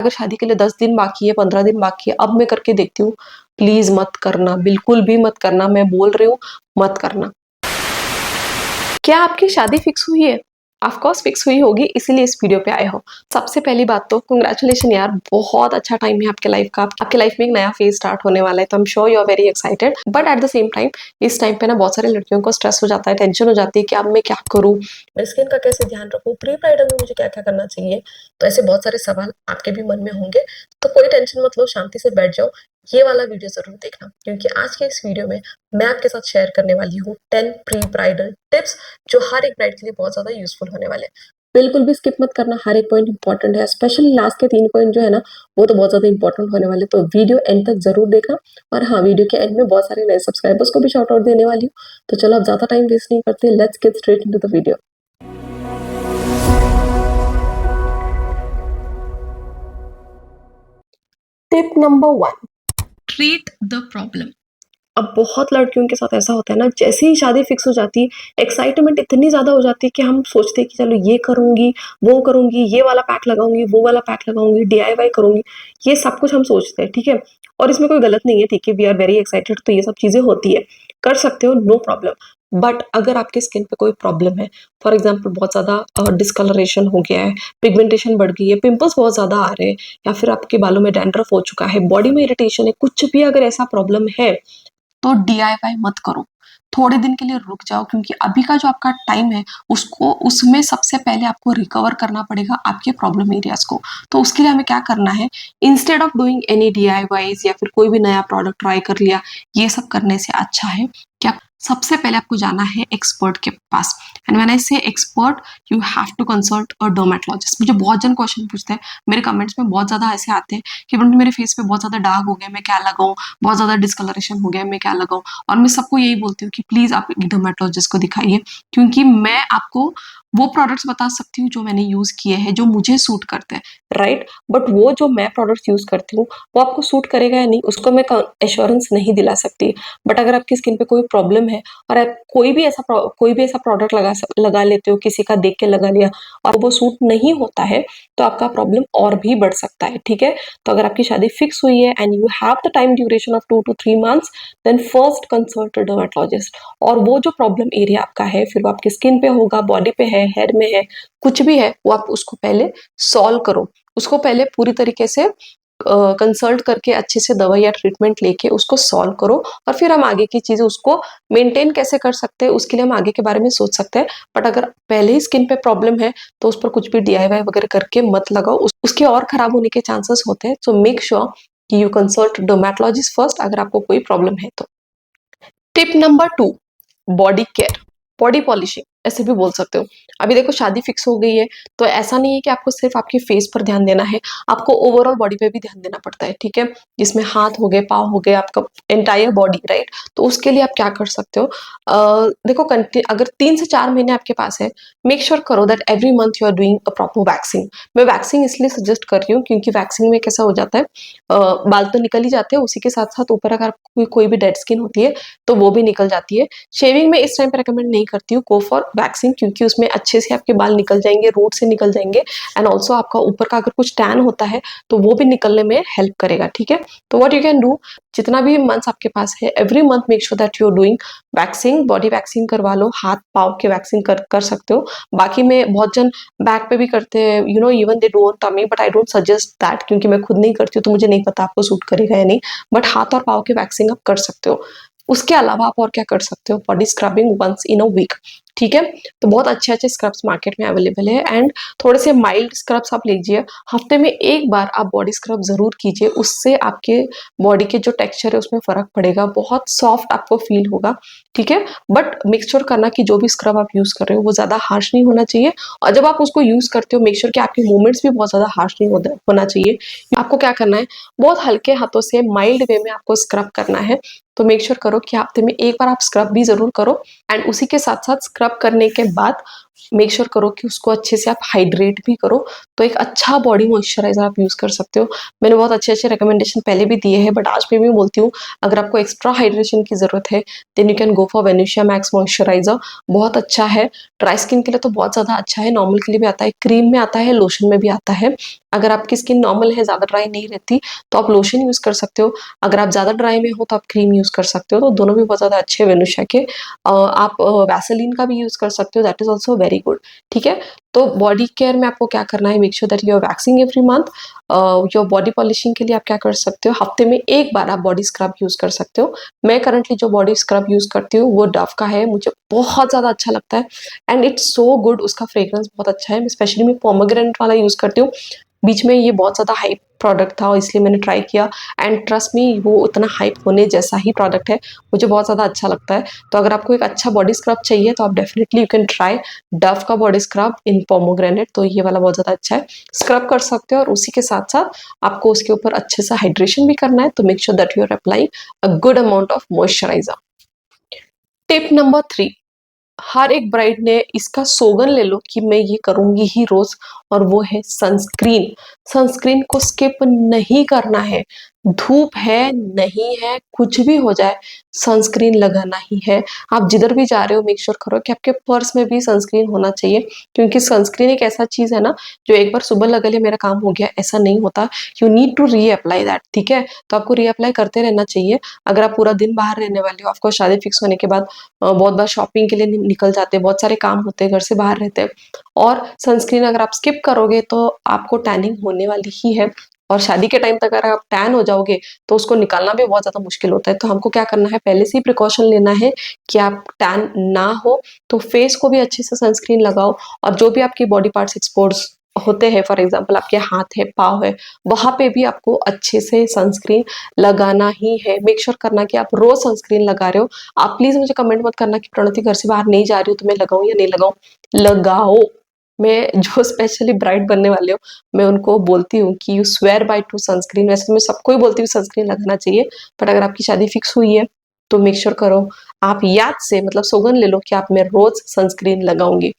अगर शादी के लिए 10 दिन बाकी है, 15 दिन बाकी है, अब मैं करके देखती हूँ, प्लीज मत करना, बिल्कुल भी मत करना, मैं बोल रही हूँ मत करना। क्या आपकी शादी फिक्स हुई है? ऑफ कोर्स फिक्स हुई होगी, इसीलिए इस वीडियो पे आए हो। सबसे पहली बात तो कंग्रेचुलेशन यार, बहुत अच्छा टाइम है आपके लाइफ का, आपके लाइफ में एक नया फेज स्टार्ट होने वाला है, तो I am sure you are very excited. But at the same time इस टाइम पे ना बहुत सारी लड़कियों को स्ट्रेस हो जाता है, टेंशन हो जाती है कि अब मैं क्या करूँ, मैं स्किन का कैसे ध्यान रखूँ, प्री ब्राइडल में मुझे क्या क्या करना चाहिए। तो ऐसे बहुत सारे सवाल आपके भी मन में होंगे, तो कोई टेंशन मत लो, शांति से बैठ जाओ, ये वाला वीडियो जरूर देखना, क्योंकि आज के इस वीडियो में मैं आपके साथ शेयर करने वाली हूँ 10 प्री ब्राइडल टिप्स जो हर एक ब्राइड के लिए बहुत ज्यादा यूजफुल होने वाले हैं। बिल्कुल भी स्किप मत करना, हर एक पॉइंट इंपॉर्टेंट है, स्पेशली लास्ट के 3 पॉइंट जो है ना वो तो बहुत ज्यादा इंपॉर्टेंट होने वाले, तो वीडियो एंड तक जरूर देखना। और हाँ, वीडियो के एंड में बहुत सारे नए सब्सक्राइबर्स को भी शाउट आउट देने वाली हूँ। तो चलो अब ज्यादा टाइम वेस्ट नहीं करते, let's get straight into the video. Tip number 1, treat the problem. अब बहुत लड़कियों के साथ ऐसा होता है ना, जैसे ही शादी फिक्स हो जाती है, एक्साइटमेंट इतनी ज्यादा हो जाती है कि हम सोचते हैं कि चलो ये करूंगी, वो करूंगी, ये वाला पैक लगाऊंगी, वो वाला पैक लगाऊंगी, डीआईवाई करूंगी, ये सब कुछ हम सोचते हैं, ठीक है। और इसमें कोई गलत नहीं है, ठीक है, वी आर वेरी एक्साइटेड, तो ये सब चीजें होती है, कर सकते हो, नो प्रॉब्लम। बट अगर आपके स्किन पे कोई प्रॉब्लम है, फॉर एग्जाम्पल बहुत ज्यादा डिस्कलरेशन हो गया है, पिगमेंटेशन बढ़ गई है, पिंपल्स बहुत ज्यादा आ रहे हैं, या फिर आपके बालों में डैंड्रफ हो चुका है, बॉडी में इरिटेशन है, कुछ भी अगर ऐसा प्रॉब्लम है, तो डीआईवाई मत करो, थोड़े दिन के लिए रुक जाओ, क्योंकि अभी का जो आपका टाइम है उसको उसमें सबसे पहले आपको रिकवर करना पड़ेगा आपके प्रॉब्लम एरियाज को। तो उसके लिए हमें क्या करना है, instead of doing any DIYs या फिर कोई भी नया प्रोडक्ट ट्राई कर लिया, ये सब करने से अच्छा है कि सबसे पहले आपको जाना है एक्सपर्ट के पास। And when I say expert, you have to consult a dermatologist. मुझे बहुत जन क्वेश्चन पूछते हैं, मेरे कमेंट्स में बहुत ज्यादा ऐसे आते हैं कि मेरे फेस पे बहुत ज्यादा दाग हो गया, मैं क्या लगाऊं, बहुत ज्यादा डिस्कलरेशन हो गया, मैं क्या लगाऊं। और मैं सबको यही बोलती हूँ कि प्लीज आप डर्मेटोलॉजिस्ट को दिखाइए, क्योंकि मैं आपको वो प्रोडक्ट्स बता सकती हूँ जो मैंने यूज किए हैं, जो मुझे सूट करते हैं, राइट। बट वो जो मैं प्रोडक्ट्स यूज करती हूँ वो आपको सूट करेगा या नहीं, उसको मैं एश्योरेंस नहीं दिला सकती। बट अगर आपकी स्किन पे कोई प्रॉब्लम है और आप कोई भी ऐसा प्रोडक्ट लगा लेते हो, किसी का देख के लगा लिया और वो सूट नहीं होता है, तो आपका प्रॉब्लम और भी बढ़ सकता है, ठीक है। तो अगर आपकी शादी फिक्स हुई है and you have the time duration of 2 to 3 months, then first consult a dermatologist. और वो जो प्रॉब्लम एरिया आपका है, फिर वो आपकी स्किन पे होगा, बॉडी पे है, हेड में है, कुछ भी है, वो आप उसको पहले सॉल्व करो, उसको पहले पूरी तरीके से कंसल्ट करके अच्छे से दवाई या ट्रीटमेंट लेके उसको सॉल्व करो, और फिर हम आगे की चीजें उसको मेंटेन कैसे कर सकते हैं उसके लिए हम आगे के बारे में सोच सकते हैं। बट अगर पहले ही स्किन पे प्रॉब्लम है तो उस पर कुछ भी डीआईवाई वगैरह करके मत लगाओ, उसके और खराब होने के चांसेस होते हैं। सो मेक श्योर कि यू कंसल्ट डर्मेटोलॉजिस्ट फर्स्ट अगर आपको कोई प्रॉब्लम है तो। Tip number 2, body care, body polishing ऐसे भी बोल सकते हो। अभी देखो शादी फिक्स हो गई है, तो ऐसा नहीं है कि आपको सिर्फ आपके फेस पर ध्यान देना है, आपको ओवरऑल बॉडी पे भी ध्यान देना पड़ता है, ठीक है। जिसमें हाथ हो गए, पाँव हो गए, आपका एंटायर बॉडी, राइट। तो उसके लिए आप क्या कर सकते हो, देखो अगर 3 से 4 महीने आपके पास है, मेक श्योर करो that every month you are doing a proper waxing. मैं वैक्सिंग इसलिए सजेस्ट कर रही हूँ क्योंकि वैक्सिंग में कैसा हो जाता है, बाल तो निकल ही जाते हैं, उसी के साथ साथ ऊपर अगर कोई भी डेड स्किन होती है तो वो भी निकल जाती है। शेविंग में इस टाइम पे रेकमेंड नहीं करती हूँ, गो फॉर वैक्सिंग, क्योंकि उसमें अच्छे से आपके बाल निकल जाएंगे, रूट से निकल जाएंगे, एंड ऑल्सो आपका ऊपर का अगर कुछ टैन होता है तो वो भी निकलने में हेल्प करेगा, ठीक है। तो व्हाट यू कैन डू, जितना भी मंथ्स आपके पास है, every month make sure that you are doing waxing, body waxing करवा लो, हाथ पाँव के वैक्सिंग कर सकते हो। बाकी में बहुत जन बैक पे भी करते हैं, you know, even they do on tummy, but I don't suggest that, क्योंकि मैं खुद नहीं करती हूँ तो मुझे नहीं पता आपको सूट करेगा या नहीं। बट हाथ और पाँव के वैक्सिंग आप कर सकते हो। उसके अलावा आप और क्या कर सकते हो, body scrubbing once in a week, ठीक है। तो बहुत अच्छे अच्छे स्क्रब्स मार्केट में अवेलेबल है, एंड थोड़े से माइल्ड स्क्रब्स आप लीजिए, हफ्ते में एक बार आप बॉडी स्क्रब जरूर कीजिए, उससे आपके बॉडी के जो टेक्सचर है उसमें फर्क पड़ेगा, बहुत सॉफ्ट आपको फील होगा, ठीक है। बट मेक श्योर करना कि जो भी स्क्रब आप यूज कर रहे हो वो ज्यादा हार्श नहीं होना चाहिए, और जब आप उसको यूज करते हो मेक श्योर कि आपके मूवमेंट्स भी बहुत ज्यादा हार्श नहीं होना चाहिए। आपको क्या करना है, बहुत हल्के हाथों से माइल्ड वे में आपको स्क्रब करना है। तो मेक श्योर करो कि हफ्ते में एक बार आप स्क्रब भी जरूर करो, एंड उसी के साथ साथ स्क्रब करने के बाद मेक श्योर करो कि उसको अच्छे से आप हाइड्रेट भी करो, तो एक अच्छा बॉडी मॉइस्चराइजर आप यूज कर सकते हो। मैंने बहुत अच्छे अच्छे रिकमेंडेशन पहले भी दिए हैं, बट आज भी मैं बोलती हूँ, अगर आपको एक्स्ट्रा हाइड्रेशन की जरूरत है then you can go for Venetia Max moisturiser, बहुत अच्छा है। ड्राई स्किन के लिए तो बहुत ज्यादा अच्छा है, नॉर्मल के लिए भी आता है, क्रीम में आता है, लोशन में भी आता है, अगर आपकी स्किन नॉर्मल है, ज़्यादा ड्राई नहीं रहती, तो आप लोशन यूज़ कर सकते हो। अगर आप ज़्यादा ड्राई में हो तो आप क्रीम यूज़ कर सकते हो, तो दोनों भी बहुत ज़्यादा अच्छे हैं वेनुशा के। आप वैसेलिन का भी यूज़ कर सकते हो, that is also very good, ठीक है। तो बॉडी केयर में आपको क्या करना है, make sure that you are waxing every month. Your body polishing के लिए आप क्या कर सकते हो, हफ्ते में एक बार आप बॉडी स्क्रब यूज़ कर सकते हो। मैं करंटली जो बॉडी स्क्रब यूज़ करती हूँ वो डव का है, मुझे बहुत ज़्यादा अच्छा लगता है एंड इट्स सो गुड, उसका फ्रेग्रेंस बहुत अच्छा है। स्पेशली मैं पोमेग्रेनेट वाला यूज़ करती हूँ। बीच में ये बहुत ज़्यादा हाइप प्रोडक्ट था, इसलिए मैंने ट्राई किया एंड ट्रस्ट मी, वो उतना हाइप होने जैसा ही प्रोडक्ट है, मुझे बहुत ज़्यादा अच्छा लगता है। तो अगर आपको एक अच्छा बॉडी स्क्रब चाहिए तो आप definitely you can try Dove का बॉडी स्क्रब इन पोमेग्रेनेट, तो ये वाला बहुत ज़्यादा अच्छा है। स्क्रब कर सकते हो और उसी के साथ साथ आपको उसके ऊपर अच्छे से हाइड्रेशन भी करना है, तो make sure that you are applying a good amount of moisturiser. Tip number 3, हर एक ब्राइड ने इसका सोगन ले लो कि मैं ये करूंगी ही रोज, और वो है सनस्क्रीन। सनस्क्रीन को स्किप नहीं करना है, धूप है नहीं है कुछ भी हो जाए, सनस्क्रीन लगाना ही है। आप जिधर भी जा रहे हो मेक श्योर करो कि आपके पर्स में भी सनस्क्रीन होना चाहिए, क्योंकि सनस्क्रीन एक ऐसा चीज है ना, जो एक बार सुबह लगा लिया मेरा काम हो गया, ऐसा नहीं होता। You need to reapply that, ठीक है। तो आपको रीअप्लाई करते रहना चाहिए। अगर आप पूरा दिन बाहर रहने वाले हो, आपको शादी फिक्स होने के बाद बहुत बार शॉपिंग के लिए निकल जाते हैं, बहुत सारे काम होते हैं, घर से बाहर रहते हैं, और सनस्क्रीन अगर आप स्किप करोगे तो आपको टैनिंग होने वाली ही है। और शादी के टाइम तक अगर आप टैन हो जाओगे तो उसको निकालना भी बहुत ज्यादा मुश्किल होता है। तो हमको क्या करना है, पहले से ही प्रिकॉशन लेना है कि आप टैन ना हो। तो फेस को भी अच्छे से सनस्क्रीन लगाओ, और जो भी आपकी बॉडी पार्ट्स एक्सपोज होते हैं, फॉर एग्जाम्पल आपके हाथ है, पाँव है, वहां पे भी आपको अच्छे से सनस्क्रीन लगाना ही है। मेक श्योर करना कि आप रोज सनस्क्रीन लगा रहे हो। आप प्लीज मुझे कमेंट मत करना कि प्रणति घर से बाहर नहीं जा रही हूँ तो मैं लगाऊं या नहीं लगाऊं, लगाओ। मैं जो स्पेशली ब्राइड बनने वाले हो, मैं उनको बोलती हूँ कि you swear by two sunscreen. वैसे तो मैं सबको ही बोलती हूँ सनस्क्रीन लगाना चाहिए, बट अगर आपकी शादी फिक्स हुई है तो मेक श्योर करो, आप याद से मतलब सौगंध ले लो कि आप मैं रोज सनस्क्रीन लगाऊंगी।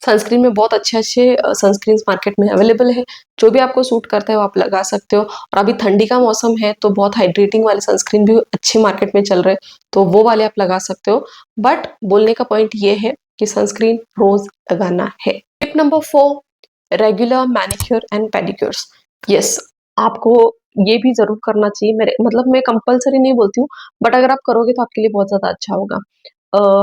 सनस्क्रीन में बहुत अच्छे अच्छे सनस्क्रीन मार्केट में अवेलेबल है, जो भी आपको सूट करता है वो आप लगा सकते हो। और अभी ठंडी का मौसम है तो बहुत हाइड्रेटिंग वाले सनस्क्रीन भी अच्छे मार्केट में चल रहे हैं, तो वो वाले आप लगा सकते हो। बट बोलने का पॉइंट ये है कि सनस्क्रीन रोज लगाना है। Tip number 4, regular manicure and pedicures. Yes, आपको ये भी जरूर करना चाहिए। मेरे मतलब मैं कंपलसरी नहीं बोलती हूँ, बट अगर आप करोगे तो आपके लिए बहुत ज्यादा अच्छा होगा।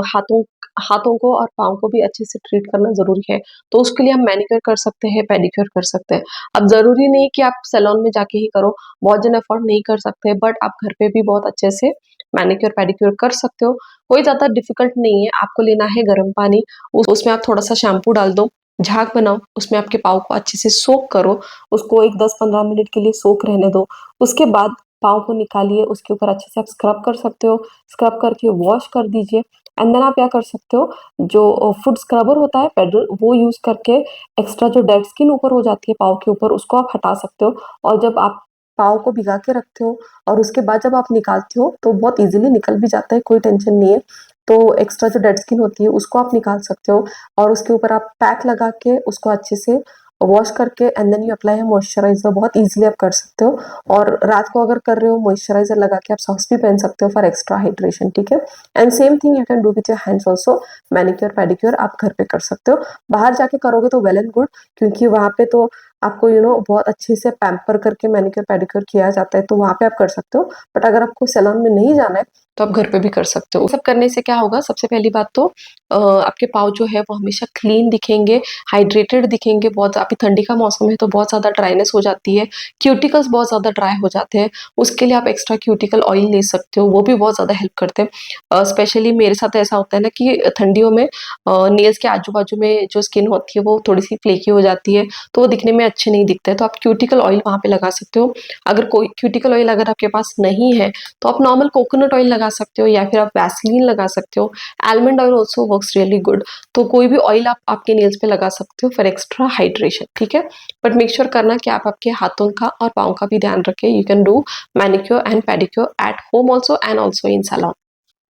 हाथों हाथों को और पाँव को भी अच्छे से ट्रीट करना जरूरी है, तो उसके लिए हम मैनिक्योर कर सकते हैं, पेडिक्योर कर सकते हैं। अब जरूरी नहीं कि आप सैलून में जाके ही करो, बहुत जन अफोर्ड नहीं कर सकते, बट आप घर पे भी बहुत अच्छे से मैनिक्योर पेडिक्योर कर सकते हो। कोई ज्यादा डिफिकल्ट नहीं है। आपको लेना है गर्म पानी, उसमें आप थोड़ा सा शैम्पू डाल दो, झाग बनाओ, उसमें आपके पाँव को अच्छे से सोक करो, उसको एक 10-15 मिनट के लिए सोक रहने दो। उसके बाद पाँव को निकालिए, उसके ऊपर अच्छे से आप स्क्रब कर सकते हो, स्क्रब करके वॉश कर दीजिए। एंड देन आप क्या कर सकते हो, जो फुट स्क्रबर होता है पेडल, वो यूज करके एक्स्ट्रा जो डेड स्किन ऊपर हो जाती है पाँव के ऊपर, उसको आप हटा सकते हो। और जब आप पाँव को भिगा के रखते हो और उसके बाद जब आप निकालते हो तो बहुत इजीली निकल भी जाता है, कोई टेंशन नहीं है। तो एक्स्ट्रा जो डेड स्किन होती है उसको आप निकाल सकते हो, और उसके ऊपर आप पैक लगा के उसको अच्छे से वॉश करके एंड देन यू अप्लाई है मॉइस्चराइजर, बहुत इजीली आप कर सकते हो। और रात को अगर कर रहे हो मॉइस्चराइजर लगा के आप सॉक्स भी पहन सकते हो फॉर एक्स्ट्रा हाइड्रेशन, ठीक है। And same thing you can do with your hands also, manicure pedicure आप घर पे कर सकते हो। बाहर जाके करोगे तो वेल एंड गुड, क्योंकि वहाँ पे तो आपको बहुत अच्छे से पैम्पर करके मैनिक्योर पेडिक्योर किया जाता है, तो वहाँ पे आप कर सकते हो। बट अगर आपको सैलून में नहीं जाना है तो आप घर पे भी कर सकते हो। सब करने से क्या होगा, सबसे पहली बात तो आपके पाँव जो है वो हमेशा क्लीन दिखेंगे, हाइड्रेटेड दिखेंगे। बहुत अभी ठंडी का मौसम है तो बहुत ज़्यादा ड्राइनेस हो जाती है, क्यूटिकल्स बहुत ज़्यादा ड्राई हो जाते हैं, उसके लिए आप एक्स्ट्रा क्यूटिकल ऑयल ले सकते हो, वो भी बहुत ज़्यादा हेल्प करते हैं। स्पेशली मेरे साथ ऐसा होता है ना कि ठंडियों में नेल्स के आजू बाजू में जो स्किन होती है वो थोड़ी सी फ्लेकी हो जाती है, तो वो दिखने में अच्छे नहीं दिखते, तो आप क्यूटिकल ऑयल वहाँ पे लगा सकते हो। अगर कोई क्यूटिकल ऑयल अगर आपके पास नहीं है तो आप नॉर्मल कोकोनट ऑयल लगा सकते हो, या फिर आप वैसलीन लगा सकते हो। Almond oil also works really good. तो कोई भी ऑयल आप आपके नेल्स पे लगा सकते हो फॉर एक्स्ट्रा हाइड्रेशन, ठीक है। बट मेक श्योर करना कि आप आपके हाथों का और पाँव का भी ध्यान रखें। You can do manicure and pedicure at home also and also in salon.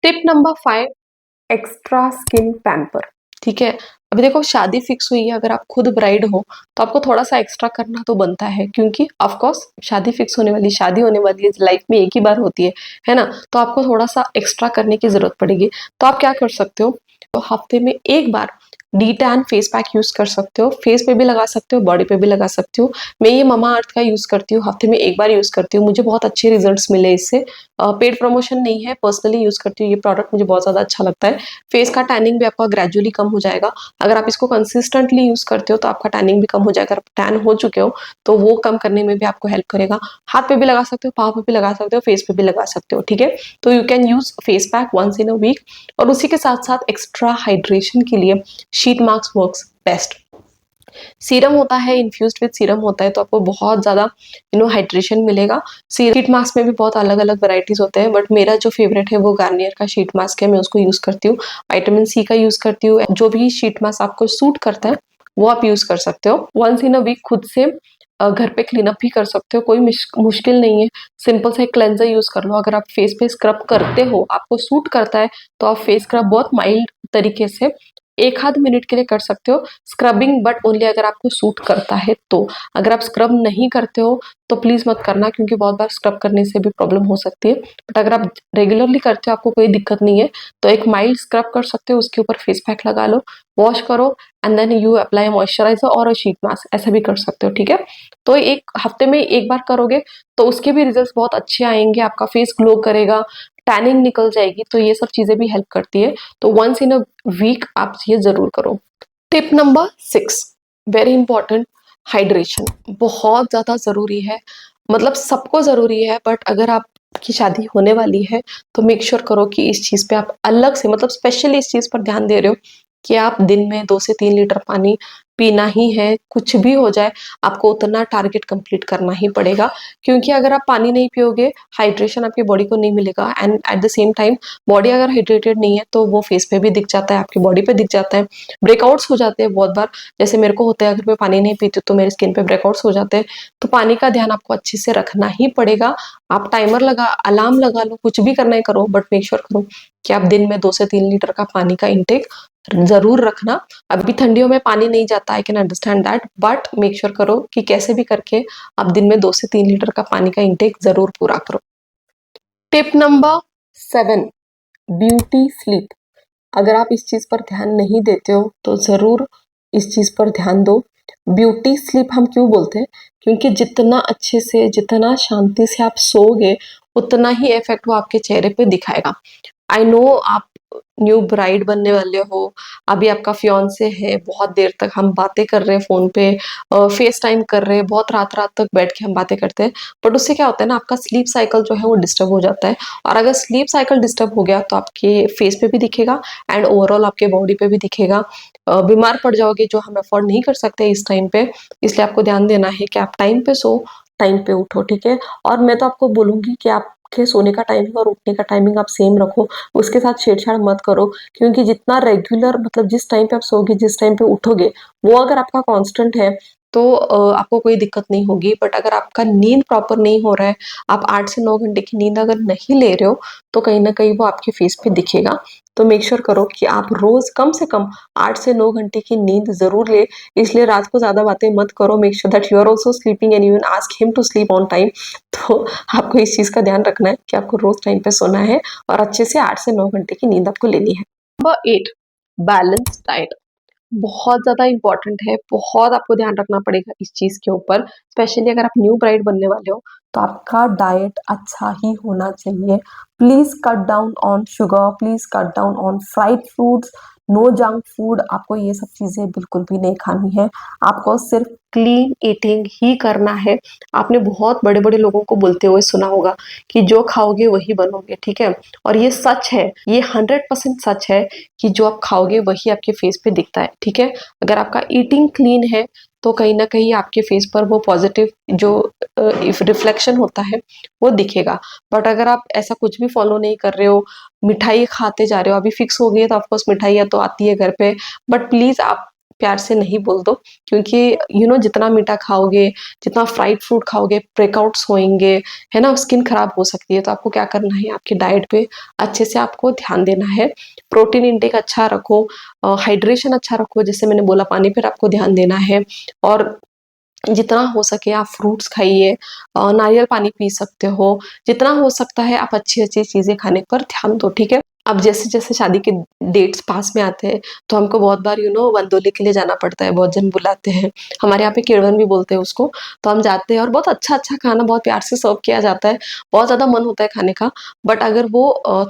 Tip number 5, extra skin pamper, ठीक है। अभी देखो शादी फिक्स हुई है, अगर आप खुद ब्राइड हो तो आपको थोड़ा सा एक्स्ट्रा करना तो बनता है, क्योंकि ऑफ कोर्स शादी फिक्स होने वाली, शादी होने वाली है, लाइफ में एक ही बार होती है ना। तो आपको थोड़ा सा एक्स्ट्रा करने की जरूरत पड़ेगी। तो आप क्या कर सकते हो, तो हफ्ते में एक बार de tan face pack use कर सकते हो, फेस पे भी लगा सकते हो, बॉडी पे भी लगा सकते हो। मैं ये ममा अर्थ का यूज करती हूँ, हफ्ते में एक बार यूज करती हूँ, मुझे बहुत अच्छे रिजल्ट्स मिले इससे। पेड प्रमोशन नहीं है, पर्सनली यूज करती हूँ, ये प्रोडक्ट मुझे बहुत ज्यादा अच्छा लगता है। फेस का टैनिंग भी आपका ग्रेजुअली कम हो जाएगा। अगर आप इसको कंसिस्टेंटली यूज करते हो तो आपका टैनिंग भी कम हो जाएगा। अगर टैन हो चुके हो तो वो कम करने में भी आपको हेल्प करेगा। हाथ पे भी लगा सकते हो, पाँव पे भी लगा सकते हो, फेस पे भी लगा सकते हो, ठीक है। तो you can use face pack once in a week. और उसी के साथ साथ एक्स्ट्रा हाइड्रेशन के लिए sheet mask works best. Serum होता है, इन्फ्यूज्ड विद सीरम होता है, तो आपको बहुत ज्यादा हाइड्रेशन मिलेगा। शीट मास्क में भी बहुत अलग अलग वैरायटीज होते हैं, बट मेरा जो फेवरेट है वो गार्नियर का शीट मास्क है, मैं उसको यूज करती हूँ। विटामिन सी का यूज करती हूँ। जो भी शीट मास्क आपको सूट करता है वो आप यूज कर सकते हो। वंस इन अ वीक खुद से घर पे क्लीन अप भी कर सकते हो, कोई मुश्किल नहीं है। सिंपल सा एक क्लेंजर यूज कर लो। अगर आप फेस पे स्क्रब करते हो, आपको सूट करता है, तो आप फेस स्क्रब बहुत माइल्ड तरीके से 1 आध मिनट के लिए कर सकते हो स्क्रबिंग, बट ओनली अगर आपको सूट करता है तो। अगर आप स्क्रब नहीं करते हो तो प्लीज मत करना, क्योंकि बहुत बार स्क्रब करने से भी प्रॉब्लम हो सकती है। बट अगर आप रेगुलरली करते हो, आपको कोई दिक्कत नहीं है, तो एक माइल्ड स्क्रब कर सकते हो, उसके ऊपर फेस पैक लगा लो, वॉश करो, and then you apply moisturiser और अ शीट मास्क, ऐसा भी कर सकते हो, ठीक है। तो एक हफ्ते में एक बार करोगे तो उसके भी रिजल्ट बहुत अच्छे आएंगे, आपका फेस ग्लो करेगा, टैनिंग निकल जाएगी, तो ये सब चीजें भी हेल्प करती है। तो वंस इन अ वीक आप ये जरूर करो। Tip number 6, very important, hydration बहुत ज्यादा जरूरी है। मतलब सबको जरूरी है, बट अगर आपकी शादी होने वाली है तो मेक श्योर करो कि इस चीज पे आप अलग से, मतलब स्पेशली इस चीज पर ध्यान दे रहे हो कि आप दिन में 2 से 3 लीटर पानी पीना ही है। कुछ भी हो जाए, आपको उतना टारगेट कंप्लीट करना ही पड़ेगा, क्योंकि अगर आप पानी नहीं पियोगे, हाइड्रेशन आपकी बॉडी को नहीं मिलेगा, and eight the same time body अगर हाइड्रेटेड नहीं है तो वो फेस पे भी दिख जाता है, आपकी बॉडी पे दिख जाता है। ब्रेकआउट्स हो जाते हैं बहुत बार, जैसे मेरे को होता है, अगर मैं पानी नहीं पीती तो मेरी स्किन पे ब्रेकआउट्स हो जाते हैं। तो पानी का ध्यान आपको अच्छे से रखना ही पड़ेगा। आप टाइमर लगा, अलार्म लगा लो, कुछ भी करना है करो, बट मेक श्योर करो कि आप दिन में 2 से 3 लीटर का पानी का इंटेक जरूर रखना। अभी ठंडियों में पानी नहीं जाता, I can understand that, but make sure करो कि कैसे भी करके आप दिन में 2 से 3 लीटर का पानी का इंटेक जरूर पूरा करो। Tip number 7, beauty sleep. अगर आप इस चीज पर ध्यान नहीं देते हो तो जरूर इस चीज पर ध्यान दो। ब्यूटी स्लीप हम क्यों बोलते हैं? क्योंकि जितना अच्छे से, जितना शांति से आप सोओगे, उतना ही इफेक्ट वो आपके चेहरे पे दिखाएगा। आई नो आप न्यू ब्राइड बनने वाले हो, अभी आपका फियांसे है, बहुत देर तक हम बातें कर रहे हैं फोन पे, फेस टाइम कर रहे हैं, बहुत रात रात तक बैठ के हम बातें करते हैं, बट उससे क्या होता है ना, आपका स्लीप साइकिल जो है वो डिस्टर्ब हो जाता है। और अगर स्लीप साइकिल डिस्टर्ब हो गया तो आपके फेस पे भी दिखेगा, एंड ओवरऑल आपके बॉडी पे भी दिखेगा। बीमार पड़ जाओगे, जो हम अफोर्ड नहीं कर सकते इस टाइम पे। इसलिए आपको ध्यान देना है कि आप टाइम पे सो, टाइम पे उठो, ठीक है। और मैं तो आपको बोलूंगी कि आपके सोने का टाइमिंग और उठने का टाइमिंग आप सेम रखो, उसके साथ छेड़छाड़ मत करो। क्योंकि जितना रेगुलर, मतलब जिस टाइम पे आप सोओगे, जिस टाइम पे उठोगे, वो अगर आपका कांस्टेंट है तो आपको कोई दिक्कत नहीं होगी। बट अगर आपका नींद प्रॉपर नहीं हो रहा है, आप 8 से 9 घंटे की नींद अगर नहीं ले रहे हो, तो कहीं ना कहीं वो आपके फेस पे दिखेगा। तो मेक श्योर करो कि आप रोज कम से कम 8 से 9 घंटे की नींद जरूर ले। इसलिए रात को ज्यादा बातें मत करो, make sure that you are also sleeping and even ask him to sleep on time. तो आपको इस चीज का ध्यान रखना है कि आपको रोज टाइम पे सोना है, और अच्छे से 8 से 9 घंटे की नींद आपको लेनी है। Number 8, balance diet. बहुत ज्यादा इंपॉर्टेंट है, बहुत आपको ध्यान रखना पड़ेगा इस चीज के ऊपर। स्पेशली अगर आप न्यू ब्राइड बनने वाले हो तो आपका डाइट अच्छा ही होना चाहिए। Please cut down on sugar, please cut down on fried foods, no junk food. आपको ये सब चीजें बिल्कुल भी नहीं खानी है। आपको सिर्फ क्लीन ईटिंग ही करना है। आपने बहुत बड़े बड़े लोगों को बोलते हुए सुना होगा कि जो खाओगे वही बनोगे, ठीक है। और ये सच है, ये 100% सच है कि जो आप खाओगे वही आपके फेस पे दिखता है, ठीक है। अगर आपका ईटिंग क्लीन है तो कहीं ना कहीं आपके फेस पर वो पॉजिटिव जो रिफ्लेक्शन होता है वो दिखेगा। बट अगर आप ऐसा कुछ भी फॉलो नहीं कर रहे हो, मिठाई खाते जा रहे हो, अभी फिक्स हो गई है तो ऑफकोर्स मिठाइयाँ तो आती है घर पे, बट प्लीज आप प्यार से नहीं बोल दो। क्योंकि जितना मीठा खाओगे, जितना फ्राइड फूड खाओगे, ब्रेकआउट्स होंगे, है ना, स्किन खराब हो सकती है। तो आपको क्या करना है, आपकी डाइट पे अच्छे से आपको ध्यान देना है। प्रोटीन इंटेक अच्छा रखो, हाइड्रेशन अच्छा रखो, जैसे मैंने बोला, पानी पर आपको ध्यान देना है। और जितना हो सके आप फ्रूट्स खाइए, नारियल पानी पी सकते हो, जितना हो सकता है आप अच्छी अच्छी चीजें खाने पर ध्यान दो, ठीक है। अब जैसे-जैसे शादी के डेट्स पास में आते हैं, तो हमको बहुत बार वंदोली के लिए जाना पड़ता है, बहुत जन बुलाते हैं। हमारे यहाँ पे केळवन भी बोलते हैं उसको, तो हम जाते हैं और बहुत अच्छा-अच्छा खाना बहुत प्यार से सर्व किया जाता है। बहुत ज़्यादा मन होता है खाने का, बट अगर वो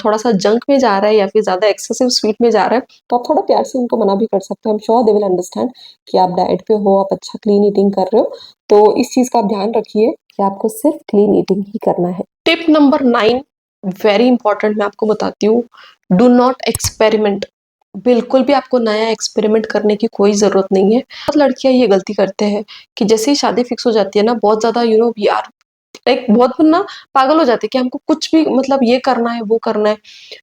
थोड़ा-सा जंक में जा रहा है या फिर ज़्यादा एक्सेसिव स्वीट में जा रहा है, तो आप थोड़ा प्यार से उनको मना भी कर सकते हो। आई am sure they will understand कि आप डाइट पे हो, आप अच्छा क्लीन ईटिंग कर रहे हो, तो इस चीज़ का आप ध्यान रखिए कि आपको सिर्फ क्लीन ईटिंग ही करना है। टिप नंबर 9 वेरी इंपॉर्टेंट मैं आपको बताती हूँ, डू नॉट एक्सपेरिमेंट। बिल्कुल भी आपको नया एक्सपेरिमेंट करने की कोई ज़रूरत नहीं है। बहुत लड़कियाँ ये गलती करते हैं कि जैसे ही शादी फिक्स हो जाती है ना, बहुत ज़्यादा वी आर लाइक बहुत ना पागल हो जाते हैं कि हमको कुछ भी मतलब ये करना है, वो करना है।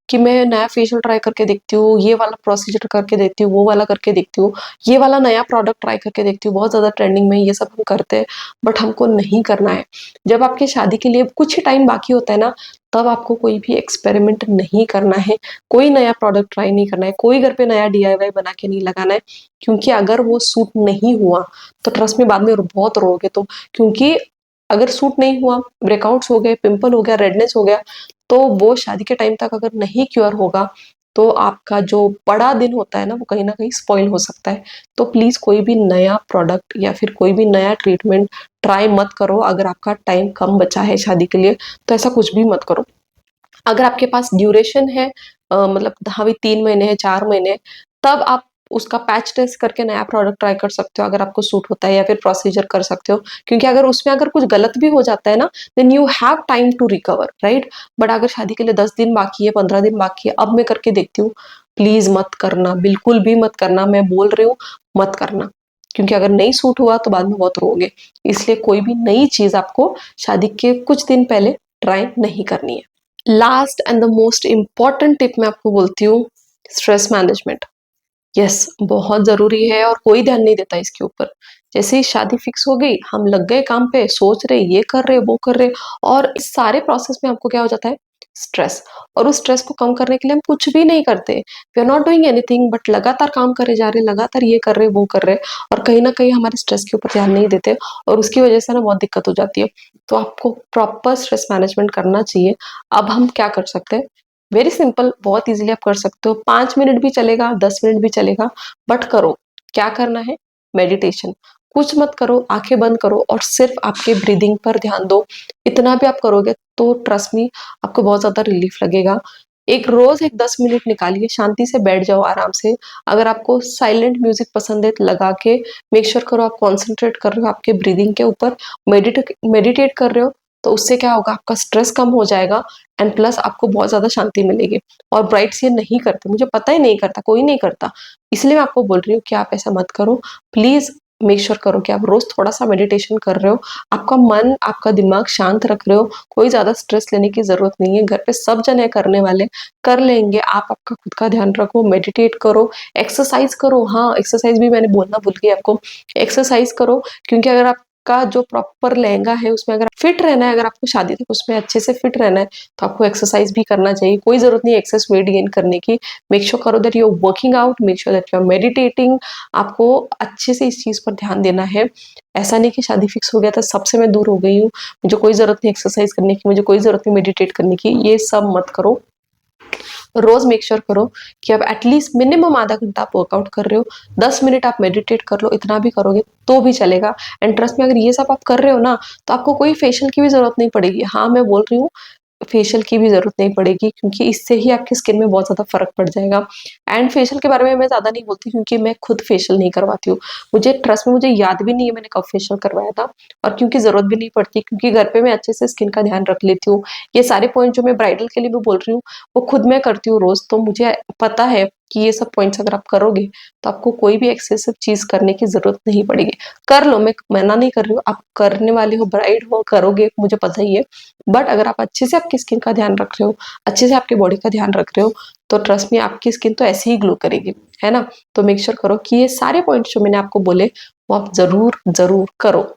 कि मैं नया फेशियल ट्राई करके देखती हूँ, ये वाला प्रोसीजर करके देखती हूँ, वो वाला करके देखती हूँ, ये वाला नया प्रोडक्ट ट्राई करके देखती हूँ, बहुत ज़्यादा ट्रेंडिंग में ये सब हम करते हैं, बट हमको नहीं करना है। जब आपकी शादी के लिए कुछ ही टाइम बाकी होता है ना, तब आपको कोई भी एक्सपेरिमेंट नहीं करना है, कोई नया प्रोडक्ट ट्राई नहीं करना है, कोई घर पे नया डीआईवाई बना के नहीं लगाना है, क्योंकि अगर वो सूट नहीं हुआ, तो ट्रस्ट में बाद में बहुत रोओगे तुम, क्योंकि अगर सूट नहीं हुआ, ब्रेकआउट्स हो गए, पिंपल हो गया, रेडनेस हो गया, तो वो शादी के टाइम तक अगर नहीं क्योर होगा, तो आपका जो बड़ा दिन होता है ना, वो कहीं न कहीं स्पॉइल हो सकता है। तो प्लीज़ कोई भी नया प्रोडक्ट या फिर कोई भी नया ट्रीटमेंट ट्राई मत करो, अगर आपका टाइम कम बचा है शादी के लिए, तो ऐसा कुछ भी मत करो। अगर आपके पास ड्यूरेशन है मतलब हाँ भी 3 महीने हैं, 4 महीने हैं, तब आप उसका पैच टेस्ट करके नया प्रोडक्ट ट्राई कर सकते हो, अगर आपको सूट होता है या फिर प्रोसीजर कर सकते हो। क्योंकि अगर उसमें अगर कुछ गलत भी हो जाता है ना, then you have time to recover, right? But अगर शादी के लिए 10 दिन बाकी है, 15 दिन बाकी है, अब मैं करके देखती हूँ, प्लीज़ मत करना, बिल्कुल भी मत करना, मैं बोल रही हूँ, मत करना। क्योंकि अगर नहीं सूट हुआ तो बाद में बहुत रोओगे। इसलिए कोई भी नई चीज़ आपको शादी के कुछ दिन पहले ट्राई नहीं करनी है। Last and the most important tip मैं आपको बोलती हूँ, स्ट्रेस मैनेजमेंट। यस, बहुत ज़रूरी है और कोई ध्यान नहीं देता इसके ऊपर। जैसे ही शादी फिक्स हो गई, हम लग गए काम पे, सोच रहे ये कर रहे, वो कर रहे, और इस सारे प्रोसेस में आपको क्या हो जाता है? स्ट्रेस। और उस स्ट्रेस को कम करने के लिए हम कुछ भी नहीं करते। We are not doing anything but लगातार काम करे जा रहे, लगातार ये कर रहे, वो कर रहे, और कहीं न कहीं हमारे स्ट्रेस के ऊपर ध्यान नहीं देते, और उसकी वजह से ना बहुत दिक्कत हो जाती है। तो आपको प्रॉपर स्ट्रेस मैनेजमेंट करना चाहिए। अब हम क्या कर सकते हैं? वेरी सिंपल, बहुत ईज़िली आप कर सकते हो। 5 मिनट भी चलेगा, 10 मिनट भी चलेगा, बट करो। क्या करना है? मेडिटेशन। कुछ मत करो, आँखें बंद करो और सिर्फ़ आपके ब्रीदिंग पर ध्यान दो। इतना भी आप करोगे तो ट्रस्ट मी, आपको बहुत ज़्यादा रिलीफ़ लगेगा। एक रोज़ एक 10 मिनट निकालिए, शांति से बैठ जाओ आराम से। अगर आपको साइलेंट म्यूज़िक पसंद है, तो लगा के मेक श्योर करो आप कॉन्संट्रेट कर रहे हो आपके ब्रीदिंग के ऊपर, मेडिटेट कर रहे हो, तो उससे क्या होगा, आपका स्ट्रेस कम हो जाएगा एंड प्लस आपको बहुत ज़्यादा शांति मिलेगी। और ब्राइड्स ये नहीं करते, मुझे पता ही नहीं करता, कोई नहीं करता। इसलिए मैं आपको बोल रही हूँ कि आप ऐसा मत करो। प्लीज़ मेक श्योर करो कि आप रोज़ थोड़ा-सा मेडिटेशन कर रहे हो, आपका मन, आपका दिमाग शांत रख रहे हो, कोई ज़्यादा स्ट्रेस लेने की ज़रूरत नहीं है। घर पे सब जन है करने वाले, कर लेंगे। आप आपका खुद का ध्यान रखो, मेडिटेट करो, एक्सरसाइज़ करो। हाँ, एक्सरसाइज़ भी मैंने बोलना भूल गई आपको। एक्सरसाइज़ करो, क्योंकि अगर आपका जो प्रॉपर लहंगा है, उसमें अगर फिट रहना है, अगर आपको शादी तक उसमें अच्छे से फिट रहना है, तो आपको एक्सरसाइज़ भी करना चाहिए। कोई ज़रूरत नहीं है एक्सेस वेट गेन करने की। मेक श्योर करो that you are working out, make sure that you are meditating. आपको अच्छे से इस चीज़ पर ध्यान देना है। ऐसा नहीं कि शादी फिक्स हो गया तो सबसे मैं दूर हो गई हूँ, मुझे कोई ज़रूरत नहीं एक्सरसाइज़ करने की, मुझे कोई ज़रूरत नहीं मेडिटेट करने की, ये सब मत करो। रोज़ मेक श्योर करो कि आप एटलीस्ट मिनिमम आधा घंटा आप वर्कआउट कर रहे हो, 10 मिनट आप मेडिटेट कर लो, इतना भी करोगे तो भी चलेगा। एंड ट्रस्ट मी, अगर ये सब आप कर रहे हो ना, तो आपको कोई फेशियल की भी ज़रूरत नहीं पड़ेगी। हाँ, मैं बोल रही हूँ फेशियल की भी ज़रूरत नहीं पड़ेगी, क्योंकि इससे ही आपकी स्किन में बहुत ज़्यादा फ़र्क पड़ जाएगा। एंड फेशियल के बारे में मैं ज़्यादा नहीं बोलती, क्योंकि मैं खुद फेशियल नहीं करवाती हूँ। मुझे ट्रस्ट में, मुझे याद भी नहीं है मैंने कब फेशियल करवाया था, और क्योंकि ज़रूरत भी नहीं पड़ती, क्योंकि घर पे मैं अच्छे से स्किन का ध्यान रख लेती हूँ। ये सारे पॉइंट जो मैं ब्राइडल के लिए भी बोल रही हूँ, वो खुद मैं करती हूँ रोज़, तो मुझे पता है कि ये सब पॉइंट्स अगर आप करोगे, तो आपको कोई भी एक्सेसिव चीज़ करने की ज़रूरत नहीं पड़ेगी। कर लो, मैं मना नहीं कर रही हूँ, आप करने वाले हो, ब्राइड हो, करोगे, मुझे पता ही है। बट अगर आप अच्छे से आपकी स्किन का ध्यान रख रहे हो, अच्छे से आपकी बॉडी का ध्यान रख रहे हो, तो ट्रस्ट मी, आपकी स्किन तो ऐसे ही ग्लो करेगी, है ना? तो मेक श्योर करो कि ये सारे पॉइंट्स जो मैंने आपको बोले, वो आप ज़रूर, ज़रूर करो।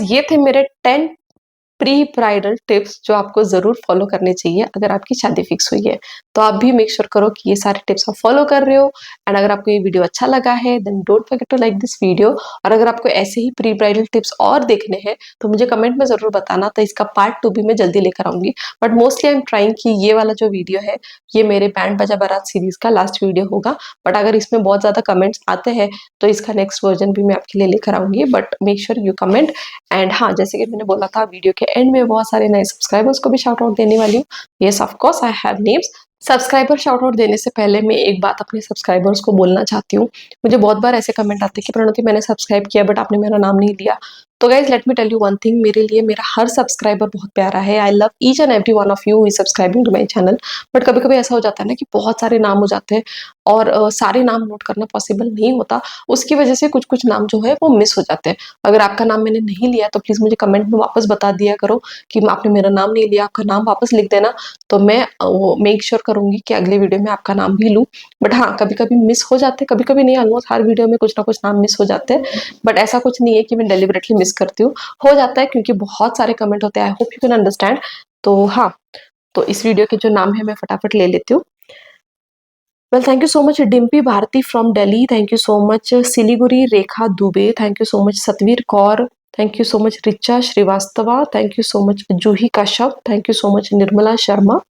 ये थे मेरे 10 प्री ब्राइडल टिप्स जो आपको ज़रूर फॉलो करने चाहिए अगर आपकी शादी फिक्स हुई है। तो आप भी मेक श्योर करो कि ये सारे टिप्स आप फॉलो कर रहे हो। एंड अगर आपको ये वीडियो अच्छा लगा है then don't forget to like this video. और अगर आपको ऐसे ही प्री ब्राइडल टिप्स और देखने हैं तो मुझे कमेंट में ज़रूर बताना, तो इसका पार्ट 2 भी मैं जल्दी लेकर आऊँगी। But mostly I am trying कि ये वाला जो वीडियो है ये मेरे बैंड बाजा बारात सीरीज़ का लास्ट वीडियो होगा। बट अगर इसमें बहुत ज़्यादा कमेंट्स आते हैं तो इसका नेक्स्ट वर्जन भी मैं आपके लिए लेकर आऊँगी। But make sure you comment. And हाँ, जैसे कि मैंने बोला था वीडियो के एंड में बहुत सारे नए सब्सक्राइबर्स को भी शाउट आउट देने वाली हूँ। Yes of course I have names. Subscriber shout out देने से पहले मैं एक बात अपने सब्सक्राइबर्स को बोलना चाहती हूँ। मुझे बहुत बार ऐसे कमेंट आते हैं कि प्रणति मैंने सब्सक्राइब किया बट आपने मेरा नाम नहीं लिया। तो guys let me tell you one thing, मेरे लिए मेरा हर सब्सक्राइबर बहुत प्यारा है। I love each and every one of you is subscribing to my channel. But कभी कभी ऐसा हो जाता है ना कि बहुत सारे नाम हो जाते हैं और सारे नाम नोट करना पॉसिबल नहीं होता। उसकी वजह से कुछ कुछ नाम जो है वो मिस हो जाते हैं। अगर आपका नाम मैंने नहीं लिया तो प्लीज़ मुझे कमेंट में वापस बता दिया करो कि आपने मेरा नाम नहीं लिया, आपका नाम वापस लिख देना। तो मैं वो मेक श्योर करूँगी कि अगले वीडियो में आपका नाम भी लूँ। बट हाँ, कभी कभी मिस हो जाते हैं, कभी कभी नहीं, ऑलमोस्ट हर वीडियो में कुछ ना कुछ नाम मिस हो जाते हैं। बट ऐसा कुछ नहीं है कि मैं डेलिबरेटली मिस करती हूँ, हो जाता है क्योंकि बहुत सारे कमेंट होते हैं। I hope you can understand. तो हाँ, तो इस वीडियो के जो नाम है मैं फटाफट ले लेती हूँ। Well thank you so much Dimpy Bharti from Delhi, thank you so much Siliguri Rekha Dubey, thank you so much Satveer Kaur, thank you so much Richa Srivastava, thank you so much Juhi Kashyap, thank you so much Nirmala Sharma,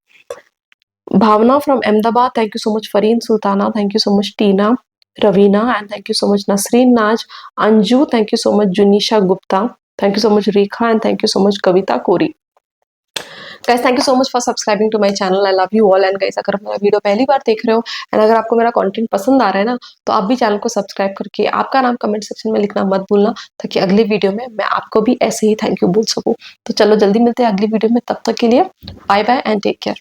Bhavna from Ahmedabad, thank you so much Fareen Sultana, thank you so much Tina Raveena and thank you so much Nasreen Naaz, Anju, thank you so much Junisha Gupta, thank you so much Rekha and thank you so much Kavita Kori. Guys thank you so much for subscribing to my channel, I love you all. And guys अगर मेरा video पहली बार देख रहे हो and अगर आपको मेरा content पसंद आ रहा है ना तो आप भी चैनल को सब्सक्राइब करके आपका नाम कमेंट सेक्शन में लिखना मत भूलना, ताकि अगली वीडियो में मैं आपको भी ऐसे ही थैंक यू बोल सकूं। तो चलो जल्दी मिलते हैं अगली वीडियो में, तब तक के लिए bye bye and take care.